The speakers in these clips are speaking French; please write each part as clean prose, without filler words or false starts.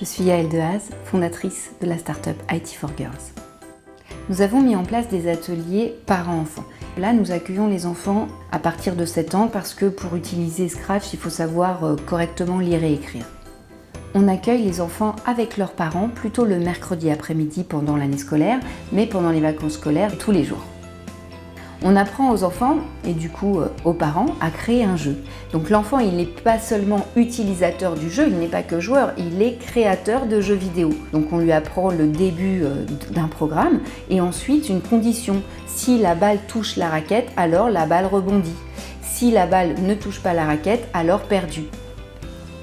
Je suis Yael Dehaze, fondatrice de la start-up IT4Girls. Nous avons mis en place des ateliers parents-enfants. Là, nous accueillons les enfants à partir de 7 ans parce que pour utiliser Scratch, il faut savoir correctement lire et écrire. On accueille les enfants avec leurs parents plutôt le mercredi après-midi pendant l'année scolaire, mais pendant les vacances scolaires tous les jours. On apprend aux enfants et du coup aux parents à créer un jeu. Donc l'enfant, il n'est pas seulement utilisateur du jeu, il n'est pas que joueur, il est créateur de jeux vidéo. Donc on lui apprend le début d'un programme et ensuite une condition. Si la balle touche la raquette, alors la balle rebondit. Si la balle ne touche pas la raquette, alors perdu.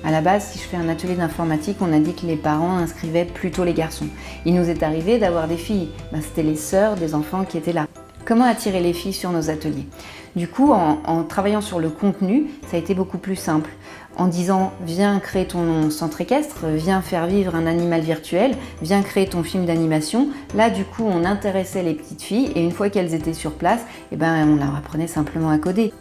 À la base, si je fais un atelier d'informatique, on a dit que les parents inscrivaient plutôt les garçons. Il nous est arrivé d'avoir des filles. C'était les sœurs des enfants qui étaient là. Comment attirer les filles sur nos ateliers? Du coup, en travaillant sur le contenu, ça a été beaucoup plus simple. En disant « viens créer ton centre équestre, viens faire vivre un animal virtuel, viens créer ton film d'animation », là du coup on intéressait les petites filles et une fois qu'elles étaient sur place, on leur apprenait simplement à coder.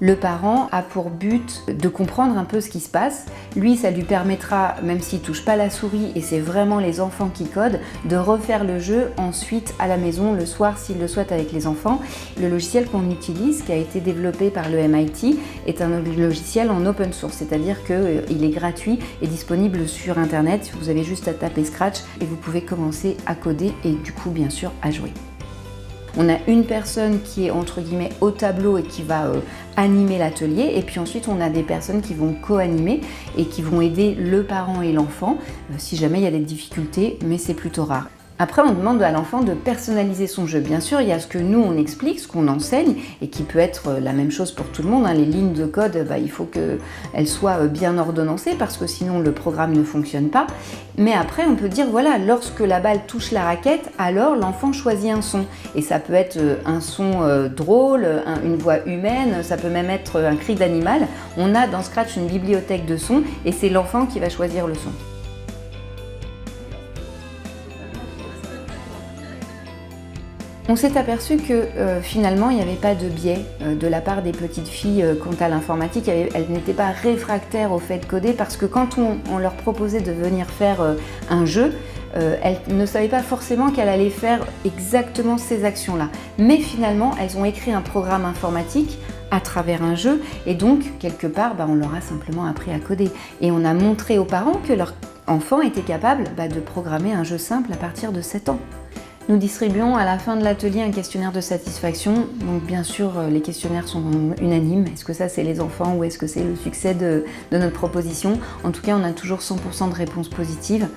Le parent a pour but de comprendre un peu ce qui se passe. Lui, ça lui permettra, même s'il ne touche pas la souris et c'est vraiment les enfants qui codent, de refaire le jeu ensuite à la maison, le soir s'il le souhaite avec les enfants. Le logiciel qu'on utilise, qui a été développé par le MIT, est un logiciel en open source, c'est-à-dire qu'il est gratuit et disponible sur Internet. Vous avez juste à taper Scratch et vous pouvez commencer à coder et du coup, bien sûr, à jouer. On a une personne qui est entre guillemets au tableau et qui va animer l'atelier et puis ensuite on a des personnes qui vont co-animer et qui vont aider le parent et l'enfant si jamais il y a des difficultés, mais c'est plutôt rare. Après, on demande à l'enfant de personnaliser son jeu. Bien sûr, il y a ce que nous, on explique, ce qu'on enseigne, et qui peut être la même chose pour tout le monde. Les lignes de code, il faut qu'elles soient bien ordonnancées, parce que sinon le programme ne fonctionne pas. Mais après, on peut dire, voilà, lorsque la balle touche la raquette, alors l'enfant choisit un son. Et ça peut être un son drôle, une voix humaine, ça peut même être un cri d'animal. On a dans Scratch une bibliothèque de sons, et c'est l'enfant qui va choisir le son. On s'est aperçu que finalement il n'y avait pas de biais de la part des petites filles quant à l'informatique. Elles n'étaient pas réfractaires au fait de coder parce que quand on leur proposait de venir faire un jeu, elles ne savaient pas forcément qu'elles allaient faire exactement ces actions-là. Mais finalement, elles ont écrit un programme informatique à travers un jeu et donc quelque part on leur a simplement appris à coder. Et on a montré aux parents que leur enfant était capable de programmer un jeu simple à partir de 7 ans. Nous distribuons à la fin de l'atelier un questionnaire de satisfaction. Donc bien sûr, les questionnaires sont unanimes. Est-ce que ça c'est les enfants ou est-ce que c'est le succès de notre proposition? En tout cas, on a toujours 100% de réponses positives.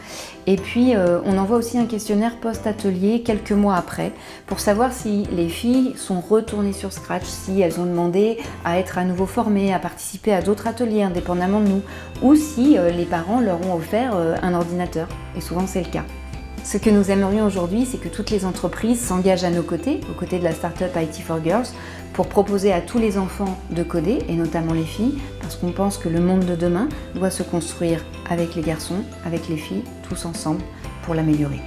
Et puis, on envoie aussi un questionnaire post-atelier quelques mois après pour savoir si les filles sont retournées sur Scratch, si elles ont demandé à être à nouveau formées, à participer à d'autres ateliers indépendamment de nous, ou si les parents leur ont offert un ordinateur. Et souvent, c'est le cas. Ce que nous aimerions aujourd'hui, c'est que toutes les entreprises s'engagent à nos côtés, aux côtés de la start-up IT4Girls, pour proposer à tous les enfants de coder, et notamment les filles, parce qu'on pense que le monde de demain doit se construire avec les garçons, avec les filles, tous ensemble, pour l'améliorer.